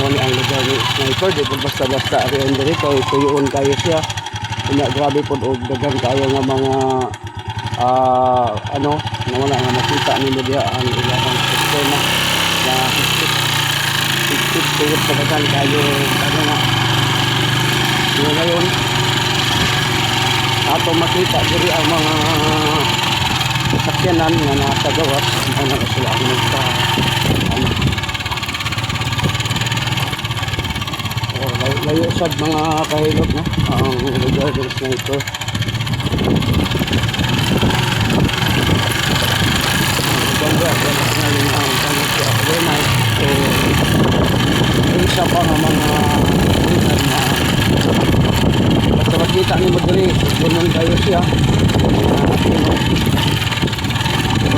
mo ni ang lugar ni Sniper. Di po basta-basta rin dito. Ituyoon kayo siya. Kanya grabe po o dagang kayo nga mga ano na wala nga makita nila diya ang ilang sistema na higpit tuwid sa dagang kayo ano nga. So ngayon ato makita diri ang mga sakyanan nga nasa gawas ano sila ang nagpa layo sad mga kahilot no ang lugar ng Sniper. Ganda ngayon ang kanito ako na so isa pa ng mga na basta makita ni mo diri doon kayo siya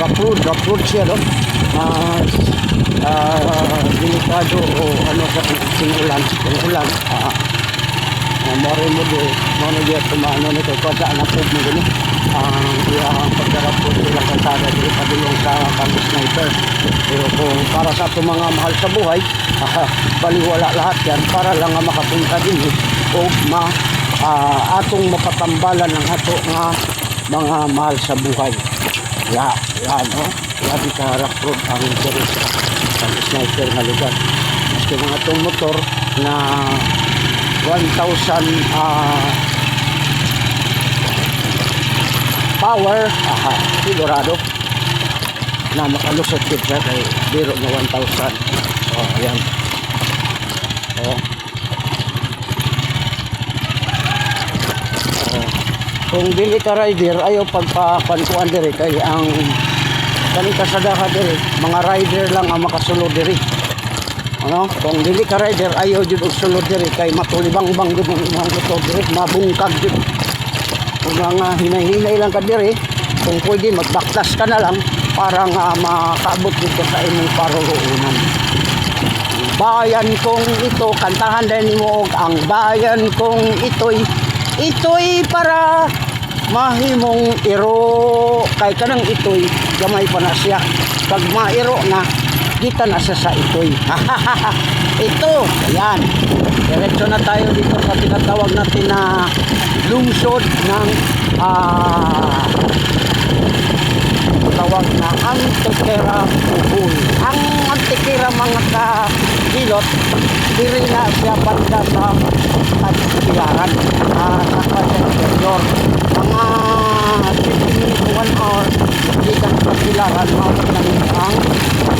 rough road siya no delikado o ano sa ulan mori mo do mo dia tumano nito kada na po mo gani ang pagdarap po sila kasada dito padulong sa Camp Sniper. Pero kung para sa ato mga mahal sa buhay baliwala lahat yan para lang makapunta din o atong mapatambalan ng ato nga mga mahal sa buhay. Yan no grabe ka rough road ang interest sa Sniper na lugar. Maski mga itong motor na 1,000 power sigurado na makalusot siya kay biro na 1,000. Ayan kung dili ka rider ayaw pagpapankuan diri kay ang kanita sa daka diri mga rider lang ang makasulod diri ano kung dili ka rider ayaw jud og sulod diri kay matulibang-bang jud ang mga motor diri mabungkag jud kung mga hinay-hinay lang ka diri kung pwede magbaktas ka na lang para nga makaabot jud ka sa imong paroroonan. Bayan kong ito kantahan din mo ang bayan kong ito'y para mahimong iro kay kanang ito'y gamay pa na siya pag mairo na kita na siya sa ito'y ito yan diretso na tayo dito sa tinatawag natin na lungsod ng tawag na Antequera Bohol. Ang Antequera mga kahilot diri na siya banda sa Tagbilaran sa Interior mga 15 minutes to 1 hour di ka sa Tagbilaran mawag namin ang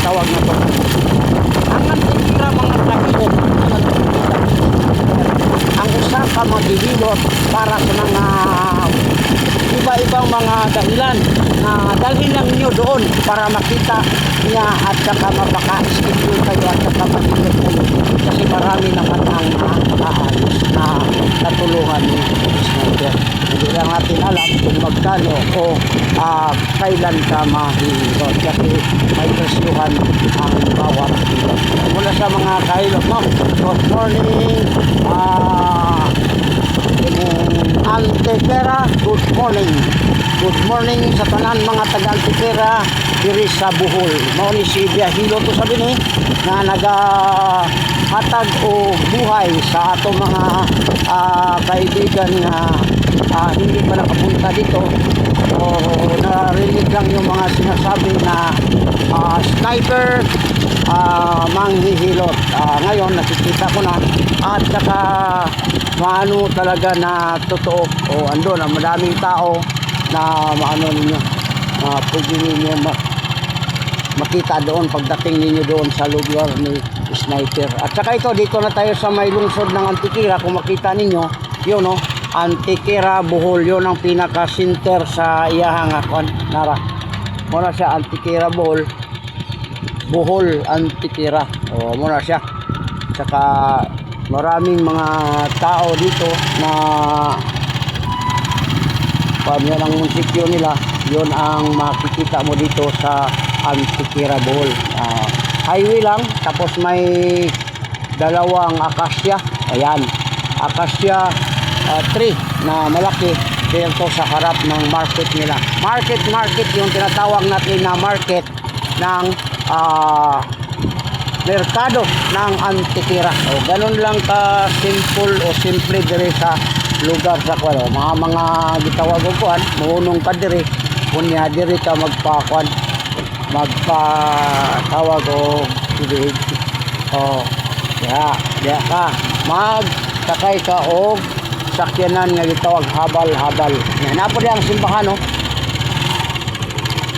tawag na to ang Antequera mga kahilot ang usa ka maghihilot para sa mga iba-ibang mga dahilan na dalhin lang niyo doon para makita niya at saka mapaka-schedule kayo at saka mag-ilot kayo kasi marami naman ang ayos na natulungan ni Sniper. Hindi lang natin alam kung magkano o kailan ka mahilot kasi may presyuhan ang bawat hilot. Mula sa mga kahilot no? Good morning Antequera, good morning sa tanan mga taga Antequera diri sa Bohol. Mao ni si Biahilo to sabi ni na nagahatag o buhay sa ato mga kaibigan na hindi pa nakapunta dito o narinig lang yung mga sinasabi na Sniper manghihilot. Ngayon nakikita ko na at saka maano talaga na totoo o ando na madaming tao na maano ninyo pwede ninyo makita doon pagdating ninyo doon sa lugar ni Sniper. At saka ito dito na tayo sa may lungsod ng Antequera. Kung makita ninyo yun no Antequera Bohol yun ang pinaka center sa iyahang akon nara muna siya Antequera Bohol Antequera muna siya. Saka maraming mga tao dito na pamilya ng munisipyo nila yun ang makikita mo dito sa Antequera Bohol. Highway lang tapos may dalawang akasya ayan akasya tree na malaki dito sa harap ng market nila. Market yung tinatawag natin na market ng merkado ng Antikira. O ganun lang ka simple o simple diri sa lugar sa kuan. Mga gitawag og kuan, muhunong ka diri, kunya diri ka magpatawag o diri. O ya ka magtakay ka og sakyanan nga gitawag habal-habal. Napod ang simbahan no.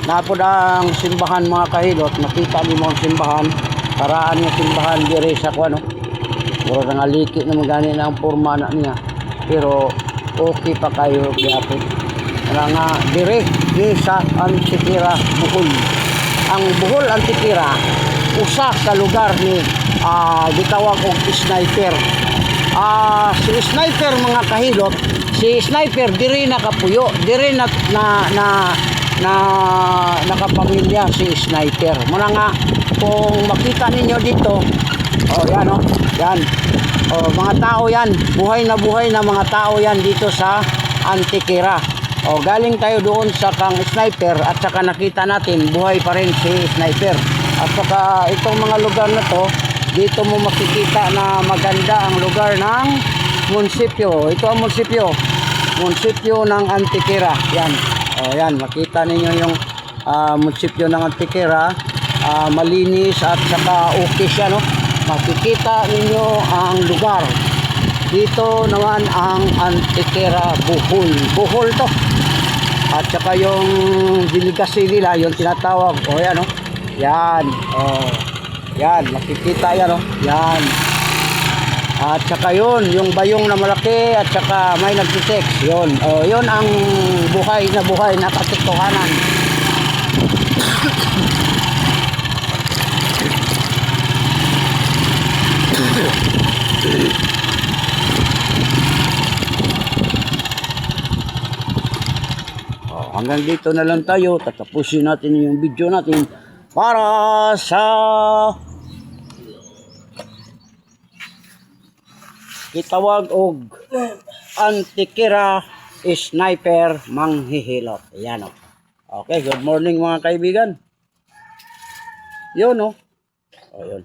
Napod ang simbahan mga kahilot, nakita ni mo ang simbahan, karaan nga simbahan diri sa kuan no. Puro nga liki na magani na ang porma na niya. Pero okay pa kayo gyapon. Nga diri sa Antikira, Bohol. Ang Bohol Antikira usa sa lugar ni gitawag og sniper. Si sniper mga kahilot, si sniper diri nakapuyo, diri nakapamilya si sniper. Muna nga kung makita ninyo dito, yan yan. Mga tao yan, buhay na mga tao yan dito sa Antikira. Galing tayo doon sa kang sniper at saka nakita natin buhay pa rin si sniper. At saka itong mga lugar na to, dito mo makikita na maganda ang lugar ng munisipyo. Ito ang munisipyo ng Antikira. Yan. Yan, makita ninyo yung munisipyo ng Antikira. Malinis at saka okay siya, no? Makikita ninyo ang lugar. Dito naman ang Antikira, Bohol. Bohol to. At saka yung delegasy nila, yung tinatawag. Yan, no? Yan. Yan, makikita yan, oh. Yan. At saka yun, yung bayong na malaki at saka may nagtitext. Yun. Yun ang buhay na katotohanan. Hanggang dito na lang tayo. Tatapusin natin yung video natin para sa itawag og Antikira sniper manghihilot. Ayan o. Okay, good morning mga kaibigan. Yun o. Yun.